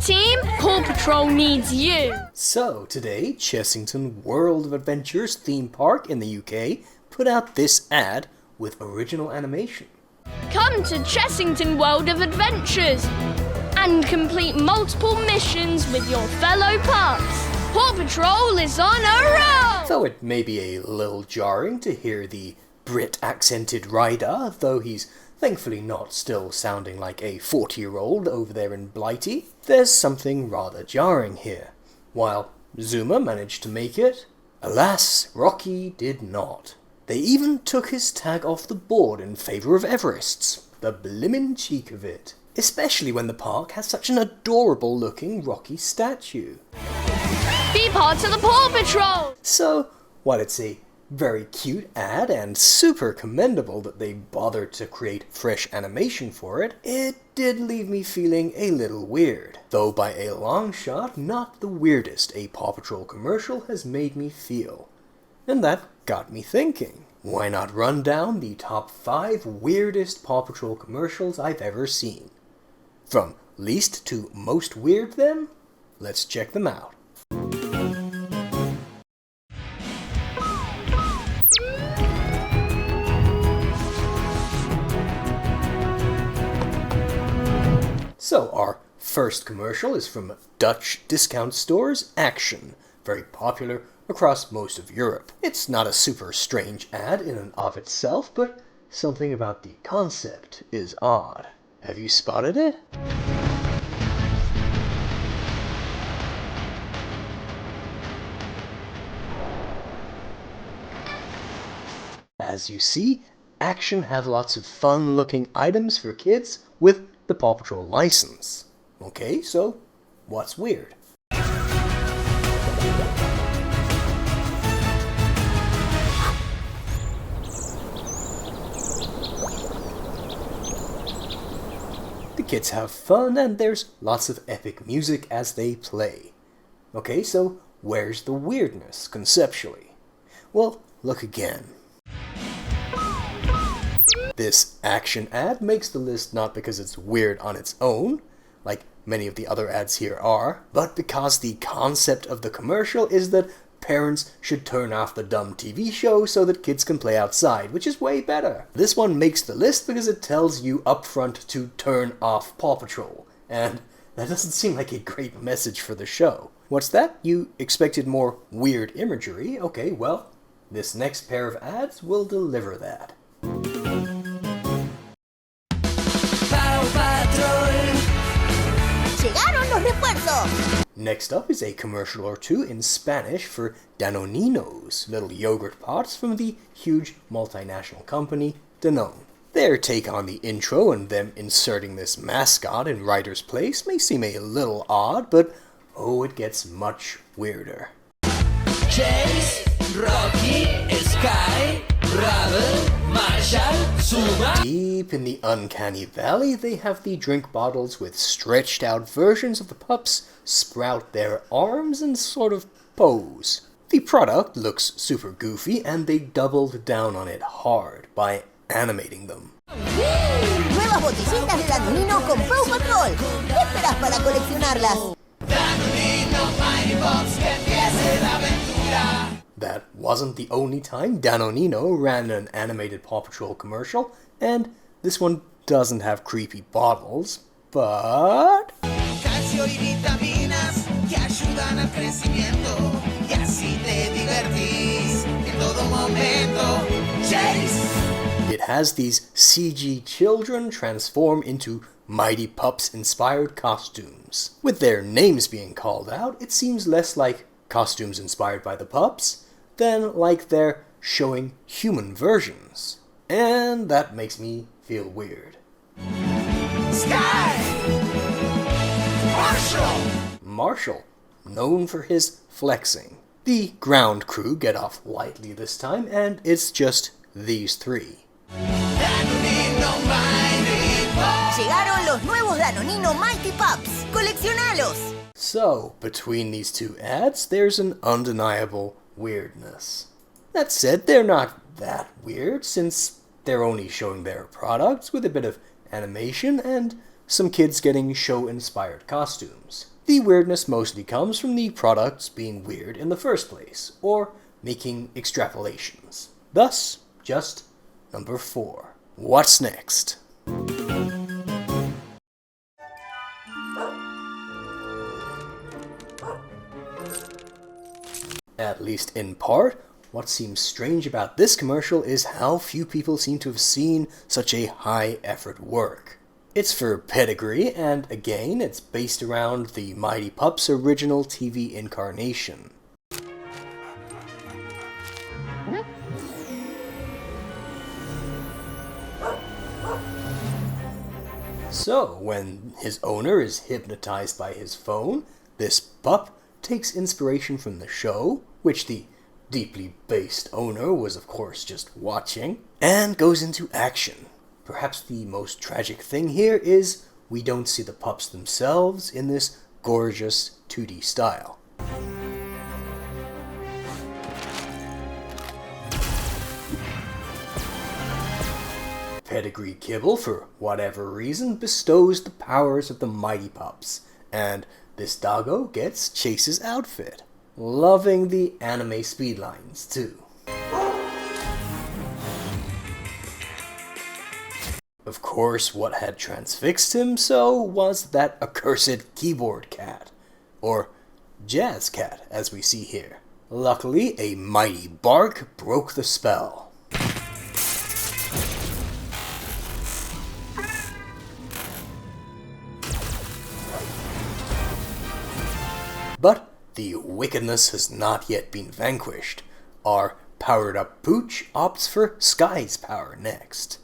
team, Paw Patrol needs you. So today, Chessington World of Adventures theme park in the UK put out this ad with original animation. Come to Chessington World of Adventures and complete multiple missions with your fellow pups. Paw Patrol is on a roll! Though it may be a little jarring to hear the Brit-accented rider, though he's thankfully not still sounding like a 40-year-old over there in Blighty, there's something rather jarring here. While Zuma managed to make it, alas, Rocky did not. They even took his tag off the board in favour of Everest's. The blimmin' cheek of it. Especially when the park has such an adorable-looking Rocky statue. Be part of the Paw Patrol! So, while it's a very cute ad and super commendable that they bothered to create fresh animation for it, it did leave me feeling a little weird. Though by a long shot, not the weirdest a Paw Patrol commercial has made me feel. And that got me thinking. Why not run down the top 5 weirdest Paw Patrol commercials I've ever seen? From least to most weird then? Let's check them out. So our first commercial is from Dutch discount stores Action, very popular across most of Europe. It's not a super strange ad in and of itself, but something about the concept is odd. Have you spotted it? As you see, Action have lots of fun-looking items for kids with the Paw Patrol license. Okay, so what's weird? The kids have fun and there's lots of epic music as they play. Okay, so where's the weirdness conceptually? Well, look again. This Action ad makes the list not because it's weird on its own, like many of the other ads here are, but because the concept of the commercial is that parents should turn off the dumb TV show so that kids can play outside, which is way better. This one makes the list because it tells you upfront to turn off Paw Patrol, and that doesn't seem like a great message for the show. What's that? You expected more weird imagery? Okay, well, this next pair of ads will deliver that. ¡Llegaron los refuerzos! Next up is a commercial or two in Spanish for Danoninos, little yogurt pots from the huge multinational company Danone. Their take on the intro and them inserting this mascot in Ryder's place may seem a little odd, but oh, it gets much weirder. Chase, Rocky, Sky, Rubble, Marshall, Zuma. Deep in the uncanny valley, they have the drink bottles with stretched out versions of the pups sprout their arms and sort of pose. The product looks super goofy and they doubled down on it hard by animating them. Nuevas botellitas de Danonino con PAW Patrol. ¿Qué esperas para coleccionarlas? Danonino, Mighty Box, que empiece la aventura. That wasn't the only time Danonino ran an animated Paw Patrol commercial, and this one doesn't have creepy bottles, but... Calcio y vitaminas que ayudan al crecimiento y así te divertís en todo momento. Chase! It has these CG children transform into Mighty Pups-inspired costumes. With their names being called out, it seems less like costumes inspired by the pups than like they're showing human versions. And that makes me feel weird. Sky! Marshall! Marshall, known for his flexing. The ground crew get off lightly this time, and it's just these three. Danonino, Mighty Box. Llegaron los nuevos Danonino Mighty Pups. ¡Coleccionalos! So, between these two ads, there's an undeniable weirdness. That said, they're not that weird, since they're only showing their products with a bit of animation and some kids getting show-inspired costumes. The weirdness mostly comes from the products being weird in the first place, or making extrapolations. Thus, just number 4. What's next? At least in part, what seems strange about this commercial is how few people seem to have seen such a high-effort work. It's for Pedigree, and again, it's based around the Mighty Pups' original TV incarnation. So, when his owner is hypnotized by his phone, this pup takes inspiration from the show, which the deeply based owner was of course just watching, and goes into action. Perhaps the most tragic thing here is we don't see the pups themselves in this gorgeous 2D style. Pedigree Kibble, for whatever reason, bestows the powers of the Mighty Pups, and this doggo gets Chase's outfit. Loving the anime speedlines, too. Of course, what had transfixed him so was that accursed keyboard cat, or jazz cat, as we see here. Luckily, a mighty bark broke the spell. But the wickedness has not yet been vanquished. Our powered-up Pooch opts for Sky's power next.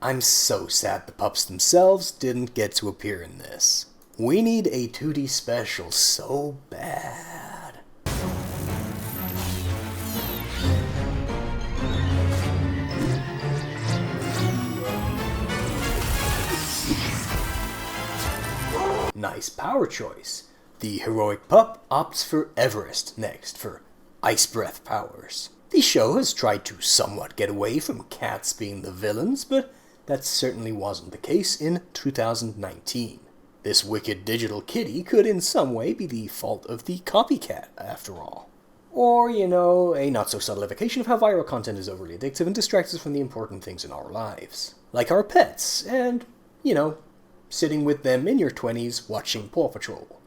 I'm so sad the pups themselves didn't get to appear in this. We need a 2D special so bad. Nice power choice. The heroic pup opts for Everest next for ice breath powers. The show has tried to somewhat get away from cats being the villains, but that certainly wasn't the case in 2019. This wicked digital kitty could in some way be the fault of the copycat, after all. Or, you know, a not-so-subtle evocation of how viral content is overly addictive and distracts us from the important things in our lives. Like our pets, and, you know, sitting with them in your 20s watching PAW Patrol.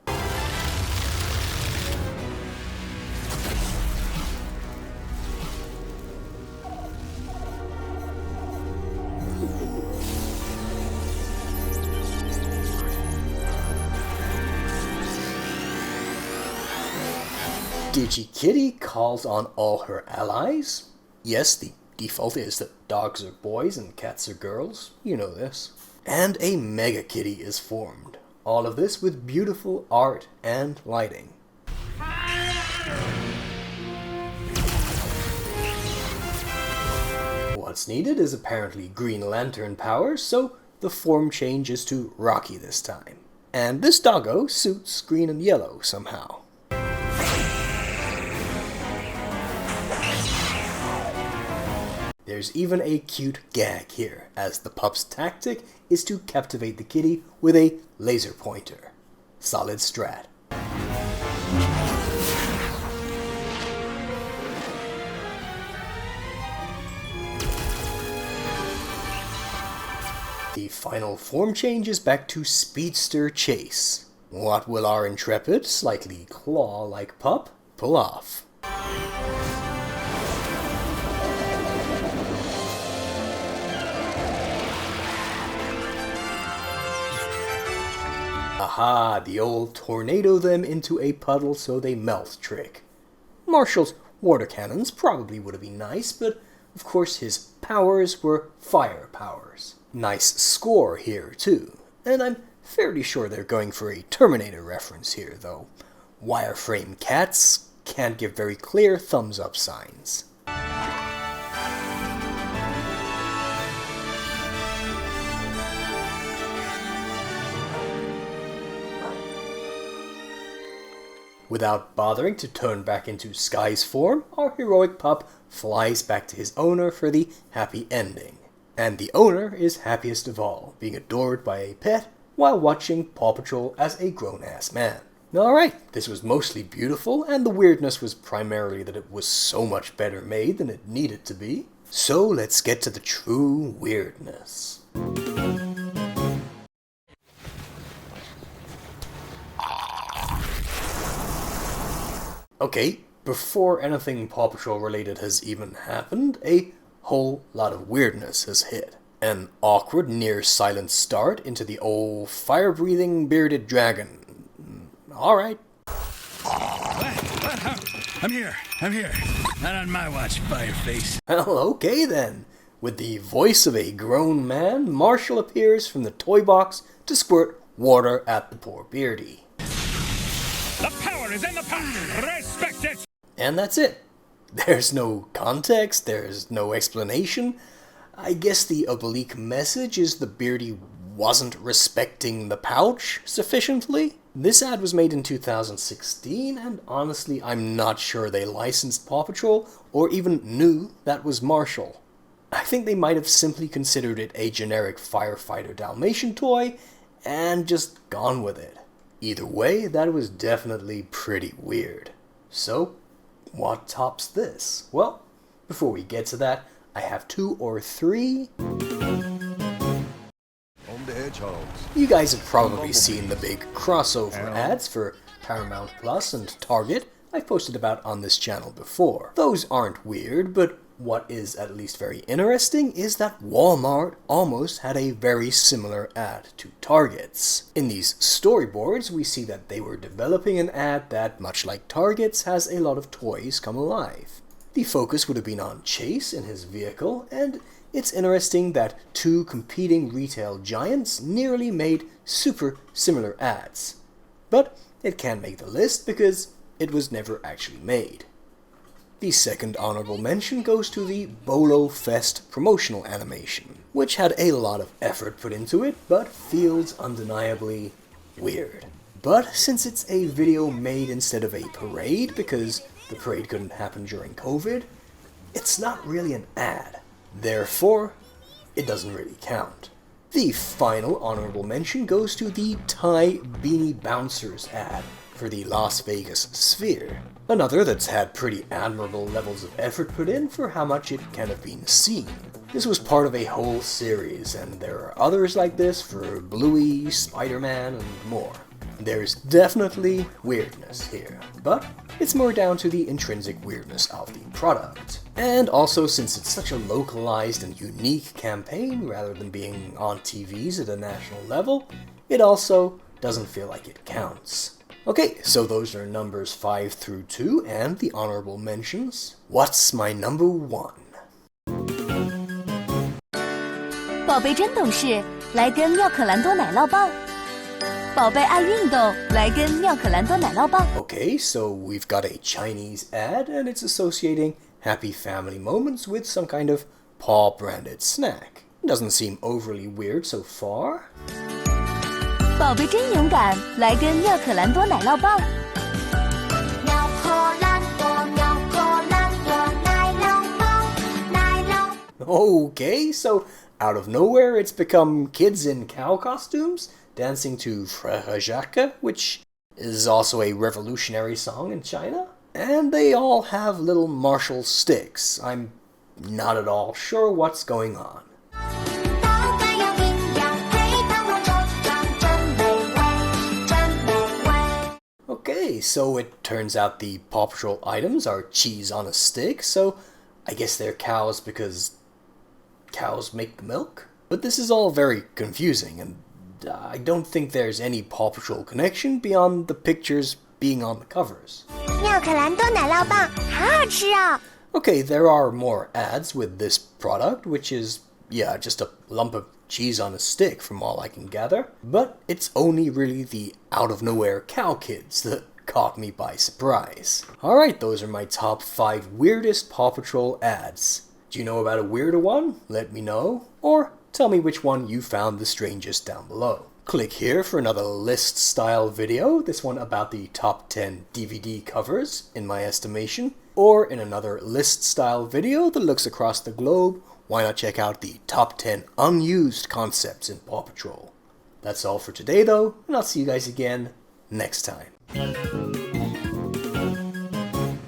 DigiKitty calls on all her allies. Yes, the default is that dogs are boys and cats are girls. You know this. And a Mega Kitty is formed. All of this with beautiful art and lighting. What's needed is apparently Green Lantern powers, so the form change is to Rocky this time. And this doggo suits green and yellow somehow. There's even a cute gag here, as the pup's tactic is to captivate the kitty with a laser pointer. Solid strat. The final form change is back to Speedster Chase. What will our intrepid, slightly claw-like pup pull off? Aha, the old tornado them into a puddle so they melt trick. Marshall's water cannons probably would have been nice, but of course his powers were fire powers. Nice score here too, and I'm fairly sure they're going for a Terminator reference here though. Wireframe cats can't give very clear thumbs up signs. Without bothering to turn back into Sky's form, our heroic pup flies back to his owner for the happy ending. And the owner is happiest of all, being adored by a pet while watching Paw Patrol as a grown-ass man. Alright, this was mostly beautiful, and the weirdness was primarily that it was so much better made than it needed to be. So let's get to the true weirdness. Okay, before anything Paw Patrol related has even happened, a whole lot of weirdness has hit. An awkward near-silent start into the old fire-breathing bearded dragon. Alright. I'm here. Not on my watch, Fireface. Well, okay then. With the voice of a grown man, Marshall appears from the toy box to squirt water at the poor Beardy. The power is in the pot! Respect it! And that's it. There's no context, there's no explanation. I guess the oblique message is the Beardy wasn't respecting the pouch sufficiently. This ad was made in 2016, and honestly, I'm not sure they licensed Paw Patrol or even knew that was Marshall. I think they might have simply considered it a generic firefighter Dalmatian toy and just gone with it. Either way, that was definitely pretty weird. So, what tops this? Well, before we get to that, I have 2 or 3. You guys have probably seen the big crossover ads for Paramount Plus and Target I've posted about on this channel before. Those aren't weird, but what is at least very interesting is that Walmart almost had a very similar ad to Target's. In these storyboards, we see that they were developing an ad that, much like Target's, has a lot of toys come alive. The focus would have been on Chase in his vehicle, and it's interesting that 2 competing retail giants nearly made super similar ads. But it can't make the list because it was never actually made. The second honorable mention goes to the Bolo Fest promotional animation, which had a lot of effort put into it, but feels undeniably weird. But since it's a video made instead of a parade, because the parade couldn't happen during COVID, it's not really an ad. Therefore, it doesn't really count. The final honorable mention goes to the Thai Beanie Bouncers ad for the Las Vegas Sphere. Another that's had pretty admirable levels of effort put in for how much it can have been seen. This was part of a whole series, and there are others like this for Bluey, Spider-Man, and more. There's definitely weirdness here, but it's more down to the intrinsic weirdness of the product. And also, since it's such a localized and unique campaign rather than being on TVs at a national level, it also doesn't feel like it counts. Okay, so those are numbers 5 through 2 and the honorable mentions. What's my number 1? 宝贝真懂事，来根妙可蓝多奶酪棒。宝贝爱运动，来根妙可蓝多奶酪棒。 Okay, so we've got a Chinese ad and it's associating happy family moments with some kind of PAW branded snack. Doesn't seem overly weird so far. 宝贝真勇敢，来根妙可蓝多奶酪棒。妙可蓝多，妙可蓝多，奶酪棒，奶酪。 Okay, so out of nowhere it's become kids in cow costumes dancing to Frère Jacques, which is also a revolutionary song in China. And they all have little Marshall sticks. I'm not at all sure what's going on. Okay, so it turns out the Paw Patrol items are cheese on a stick, so I guess they're cows because cows make the milk? But this is all very confusing, and I don't think there's any Paw Patrol connection beyond the pictures being on the covers. 妙可蓝多奶酪棒，好好吃哦。 Okay, there are more ads with this product, which is, yeah, just a lump of cheese on a stick from all I can gather. But it's only really the out-of-nowhere cow kids that caught me by surprise. Alright, those are my top 5 weirdest Paw Patrol ads. Do you know about a weirder one? Let me know. Or tell me which one you found the strangest down below. Click here for another list-style video, this one about the top 10 DVD covers, in my estimation. Or in another list-style video that looks across the globe, why not check out the top 10 unused concepts in PAW Patrol. That's all for today though, and I'll see you guys again next time.